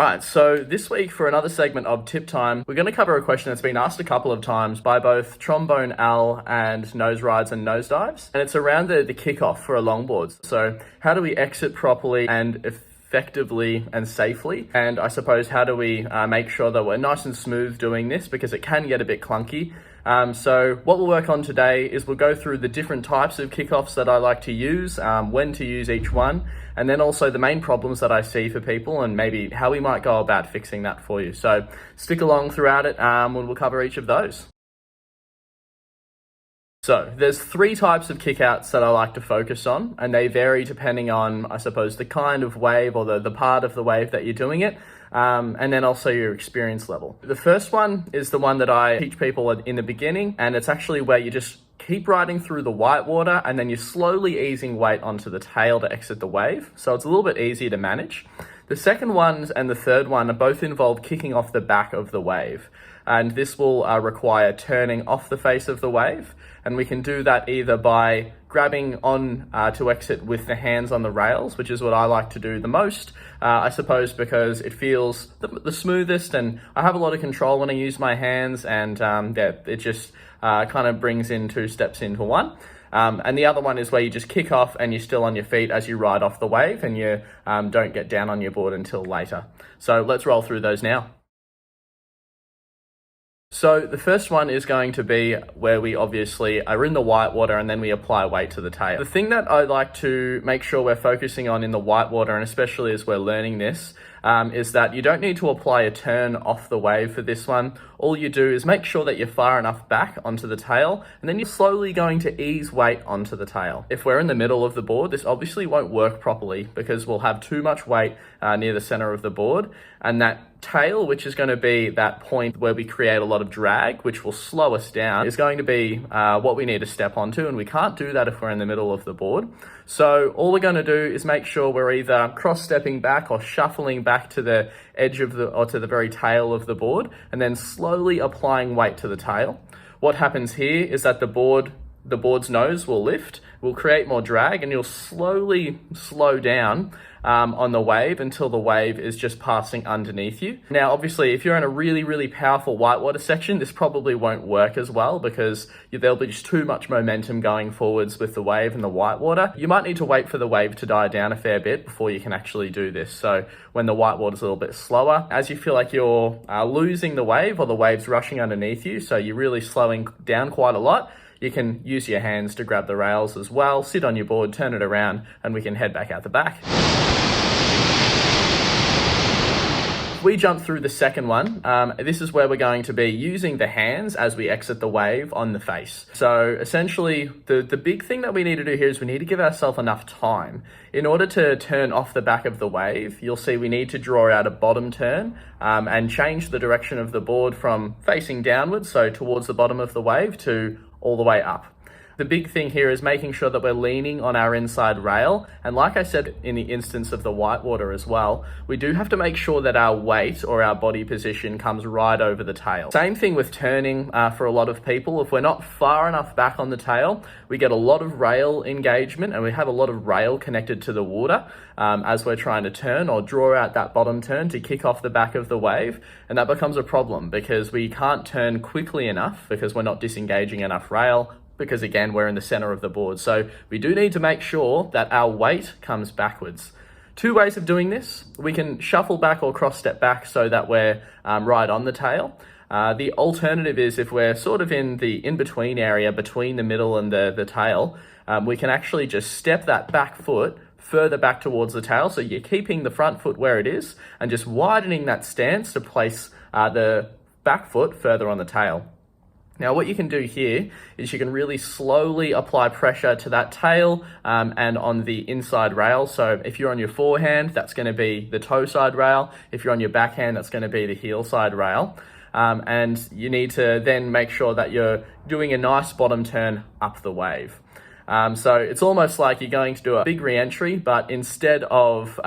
Alright, so this week for another segment of Tip Time, we're going to cover a question that's been asked a couple of times by both Trombone Al and Nose Rides and Nosedives, and it's around the kickoff for a longboard. So how do we exit properly and effectively and safely? And I suppose how do we make sure that we're nice and smooth doing this, because it can get a bit clunky. So what we'll work on today is we'll go through the different types of kickoffs that I like to use, when to use each one, and then also the main problems that I see for people and maybe how we might go about fixing that for you. So stick along throughout it, and we'll cover each of those. So there's three types of kickouts that I like to focus on, and they vary depending on, I suppose, the kind of wave or the part of the wave that you're doing it, and then also your experience level. The first one is the one that I teach people in the beginning, and it's actually where you just keep riding through the whitewater and then you're slowly easing weight onto the tail to exit the wave. So it's a little bit easier to manage. The second one and the third one are both involved kicking off the back of the wave. And this will require turning off the face of the wave. And we can do that either by grabbing on to exit with the hands on the rails, which is what I like to do the most, I suppose, because it feels the smoothest and I have a lot of control when I use my hands, and it just kind of brings in two steps into one. And the other one is where you just kick off and you're still on your feet as you ride off the wave, and you don't get down on your board until later. So let's roll through those now. So the first one is going to be where we obviously are in the whitewater and then we apply weight to the tail. The thing that I like to make sure we're focusing on in the whitewater, and especially as we're learning this, is that you don't need to apply a turn off the wave for this one. All you do is make sure that you're far enough back onto the tail, and then you're slowly going to ease weight onto the tail. If we're in the middle of the board, this obviously won't work properly because we'll have too much weight near the center of the board, and that tail, which is going to be that point where we create a lot of drag, which will slow us down, is going to be what we need to step onto, and we can't do that if we're in the middle of the board. So all we're going to do is make sure we're either cross-stepping back or shuffling back to the edge of or to the very tail of the board, and then slowly applying weight to the tail. What happens here is that the board's nose will lift, will create more drag, and you'll slowly slow down on the wave until the wave is just passing underneath you. Now, obviously, if you're in a really, really powerful whitewater section, this probably won't work as well because there'll be just too much momentum going forwards with the wave and the whitewater. You might need to wait for the wave to die down a fair bit before you can actually do this. So when the whitewater's a little bit slower, as you feel like you're losing the wave or the wave's rushing underneath you, so you're really slowing down quite a lot, you can use your hands to grab the rails as well, sit on your board, turn it around, and we can head back out the back. We jump through the second one. This is where we're going to be using the hands as we exit the wave on the face. So essentially, the big thing that we need to do here is we need to give ourselves enough time. In order to turn off the back of the wave, you'll see we need to draw out a bottom turn and change the direction of the board from facing downwards, so towards the bottom of the wave, to all the way up. The big thing here is making sure that we're leaning on our inside rail. And like I said in the instance of the whitewater as well, we do have to make sure that our weight or our body position comes right over the tail. Same thing with turning for a lot of people. If we're not far enough back on the tail, we get a lot of rail engagement and we have a lot of rail connected to the water as we're trying to turn or draw out that bottom turn to kick off the back of the wave. And that becomes a problem because we can't turn quickly enough because we're not disengaging enough rail, because again, we're in the center of the board. So we do need to make sure that our weight comes backwards. Two ways of doing this. We can shuffle back or cross step back so that we're right on the tail. The alternative is if we're sort of in the in-between area between the middle and the tail, we can actually just step that back foot further back towards the tail. So you're keeping the front foot where it is and just widening that stance to place the back foot further on the tail. Now, what you can do here is you can really slowly apply pressure to that tail and on the inside rail. So if you're on your forehand, that's going to be the toe side rail. If you're on your backhand, that's going to be the heel side rail. And you need to then make sure that you're doing a nice bottom turn up the wave. So it's almost like you're going to do a big re-entry, but instead of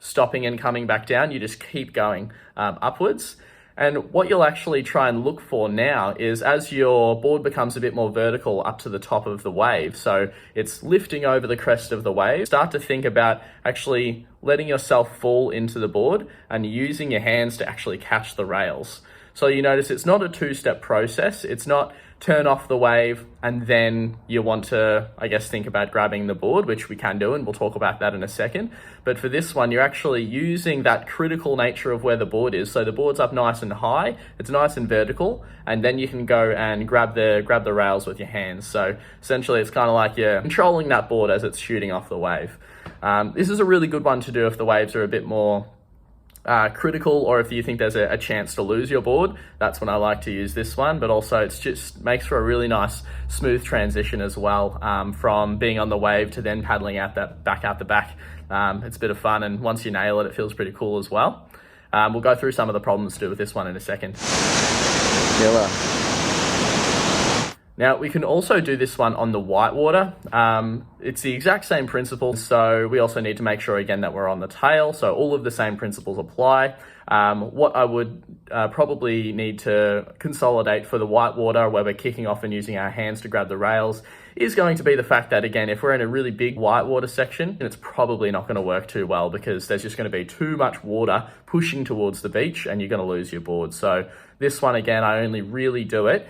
stopping and coming back down, you just keep going upwards. And what you'll actually try and look for now is as your board becomes a bit more vertical up to the top of the wave, so it's lifting over the crest of the wave, start to think about actually letting yourself fall into the board and using your hands to actually catch the rails. So you notice it's not a two-step process. It's not turn off the wave and then you want to, I guess, think about grabbing the board, which we can do, and we'll talk about that in a second. But for this one, you're actually using that critical nature of where the board is. So the board's up nice and high, it's nice and vertical, and then you can go and grab the rails with your hands. So essentially it's kind of like you're controlling that board as it's shooting off the wave. This is a really good one to do if the waves are a bit more critical, or if you think there's a chance to lose your board. That's when I like to use this one, but also it's just makes for a really nice smooth transition as well, from being on the wave to then paddling out the back. It's a bit of fun, and once you nail it, it feels pretty cool as well. We'll go through some of the problems to do with this one in a second. Killer. Now, we can also do this one on the whitewater. It's the exact same principle, so we also need to make sure again that we're on the tail, so all of the same principles apply. What I would probably need to consolidate for the whitewater, where we're kicking off and using our hands to grab the rails, is going to be the fact that, again, if we're in a really big whitewater section, it's probably not going to work too well because there's just going to be too much water pushing towards the beach and you're going to lose your board. So this one, again, I only really do it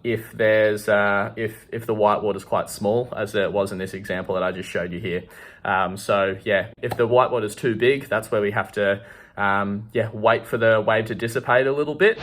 if there's if the whitewater is quite small, as it was in this example that I just showed you here. So yeah, if the whitewater is too big, that's where we have to wait for the wave to dissipate a little bit.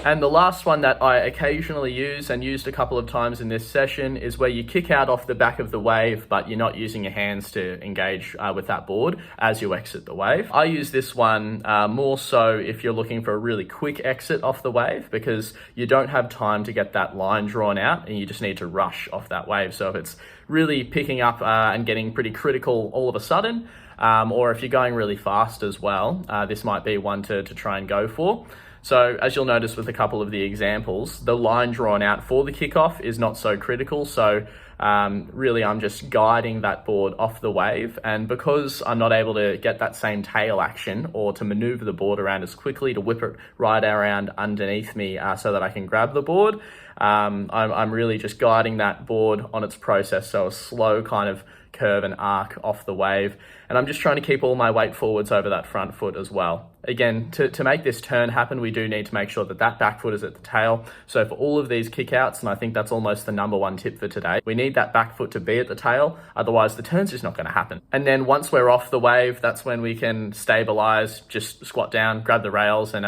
And the last one that I occasionally use and used a couple of times in this session is where you kick out off the back of the wave, but you're not using your hands to engage with that board as you exit the wave. I use this one more so if you're looking for a really quick exit off the wave, because you don't have time to get that line drawn out and you just need to rush off that wave. So if it's really picking up and getting pretty critical all of a sudden, or if you're going really fast as well, this might be one to try and go for. So as you'll notice with a couple of the examples, the line drawn out for the kickoff is not so critical. So really I'm just guiding that board off the wave. And because I'm not able to get that same tail action or to maneuver the board around as quickly to whip it right around underneath me so that I can grab the board, I'm really just guiding that board on its process. So a slow kind of curve and arc off the wave. And I'm just trying to keep all my weight forwards over that front foot as well. Again, to make this turn happen, we do need to make sure that that back foot is at the tail. So for all of these kickouts, and I think that's almost the number one tip for today, we need that back foot to be at the tail. Otherwise, the turn's just not going to happen. And then once we're off the wave, that's when we can stabilize, just squat down, grab the rails, and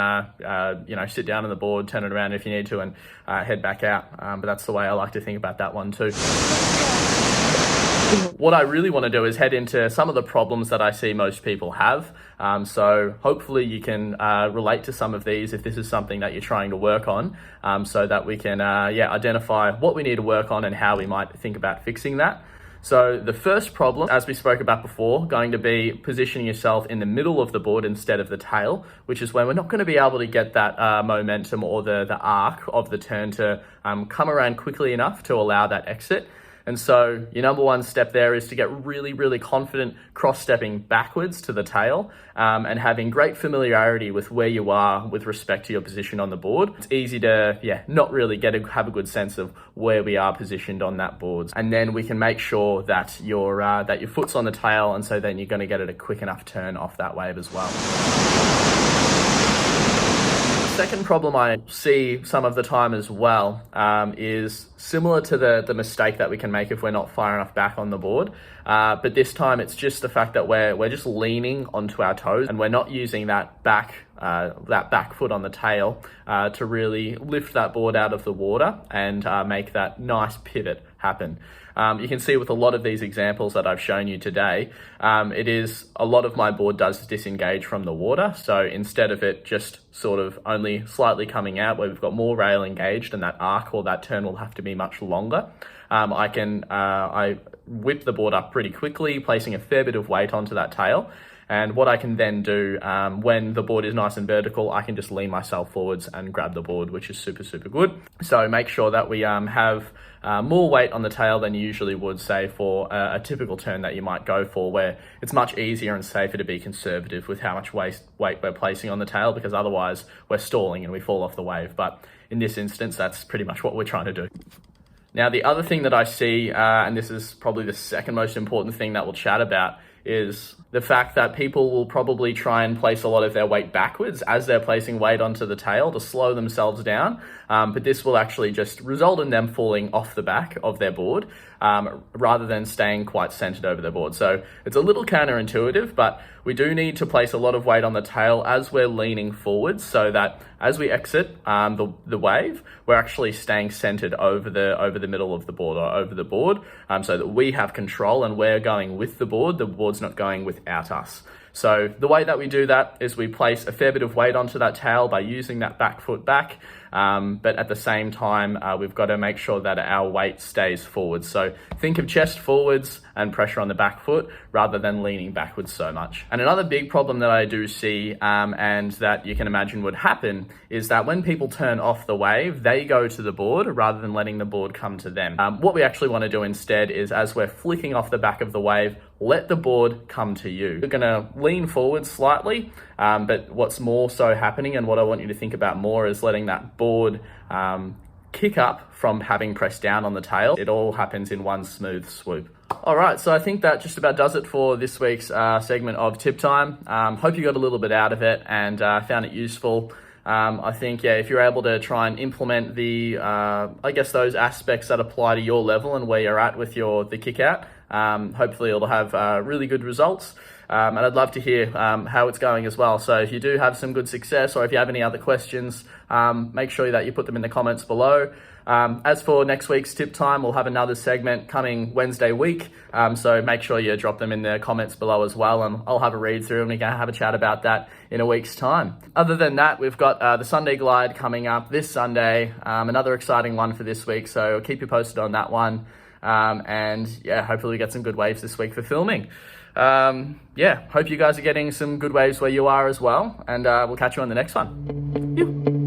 sit down on the board, turn it around if you need to, and head back out. But that's the way I like to think about that one too. What I really want to do is head into some of the problems that I see most people have. So hopefully you can relate to some of these if this is something that you're trying to work on, so that we can identify what we need to work on and how we might think about fixing that. So the first problem, as we spoke about before, going to be positioning yourself in the middle of the board instead of the tail, which is when we're not going to be able to get that momentum or the arc of the turn to come around quickly enough to allow that exit. And so your number one step there is to get really, really confident cross-stepping backwards to the tail and having great familiarity with where you are with respect to your position on the board. It's easy to, not really have a good sense of where we are positioned on that board. And then we can make sure that your foot's on the tail, and so then you're going to get it a quick enough turn off that wave as well. Second problem I see some of the time as well is similar to the mistake that we can make if we're not far enough back on the board. But this time it's just the fact that we're just leaning onto our toes and we're not using that back foot on the tail to really lift that board out of the water and make that nice pivot happen. You can see with a lot of these examples that I've shown you today, it is a lot of my board does disengage from the water. So instead of it just sort of only slightly coming out where we've got more rail engaged and that arc or that turn will have to be much longer, I whip the board up pretty quickly, placing a fair bit of weight onto that tail. And what I can then do when the board is nice and vertical, I can just lean myself forwards and grab the board, which is super, super good. So make sure that we have more weight on the tail than you usually would, say, for a typical turn that you might go for, where it's much easier and safer to be conservative with how much weight we're placing on the tail, because otherwise we're stalling and we fall off the wave. But in this instance, that's pretty much what we're trying to do. Now, the other thing that I see, and this is probably the second most important thing that we'll chat about, is the fact that people will probably try and place a lot of their weight backwards as they're placing weight onto the tail to slow themselves down. But this will actually just result in them falling off the back of their board rather than staying quite centered over their board. So it's a little counterintuitive, but we do need to place a lot of weight on the tail as we're leaning forwards, so that as we exit the wave, we're actually staying centered over the middle of the board, or over the board, so that we have control and we're going with the board's not going without us. So the way that we do that is we place a fair bit of weight onto that tail by using that back foot back, but at the same time, we've got to make sure that our weight stays forward. So think of chest forwards and pressure on the back foot rather than leaning backwards so much. And another big problem that I do see, and that you can imagine would happen, is that when people turn off the wave, they go to the board rather than letting the board come to them. What we actually want to do instead is, as we're flicking off the back of the wave, let the board come to you. You're going to lean forward slightly, but what's more so happening, and what I want you to think about more, is letting that board kick up from having pressed down on the tail. It all happens in one smooth swoop. All right, so I think that just about does it for this week's segment of Tip Time. Hope you got a little bit out of it and found it useful. I think, if you're able to try and implement those aspects that apply to your level and where you're at with the kick out, hopefully it'll have really good results. And I'd love to hear how it's going as well. So if you do have some good success, or if you have any other questions, make sure that you put them in the comments below. As for next week's Tip Time, we'll have another segment coming Wednesday week. So make sure you drop them in the comments below as well, and I'll have a read through and we can have a chat about that in a week's time. Other than that, we've got the Sunday Glide coming up this Sunday, another exciting one for this week. So I'll keep you posted on that one. Hopefully we get some good waves this week for filming. Hope you guys are getting some good waves where you are as well, and we'll catch you on the next one.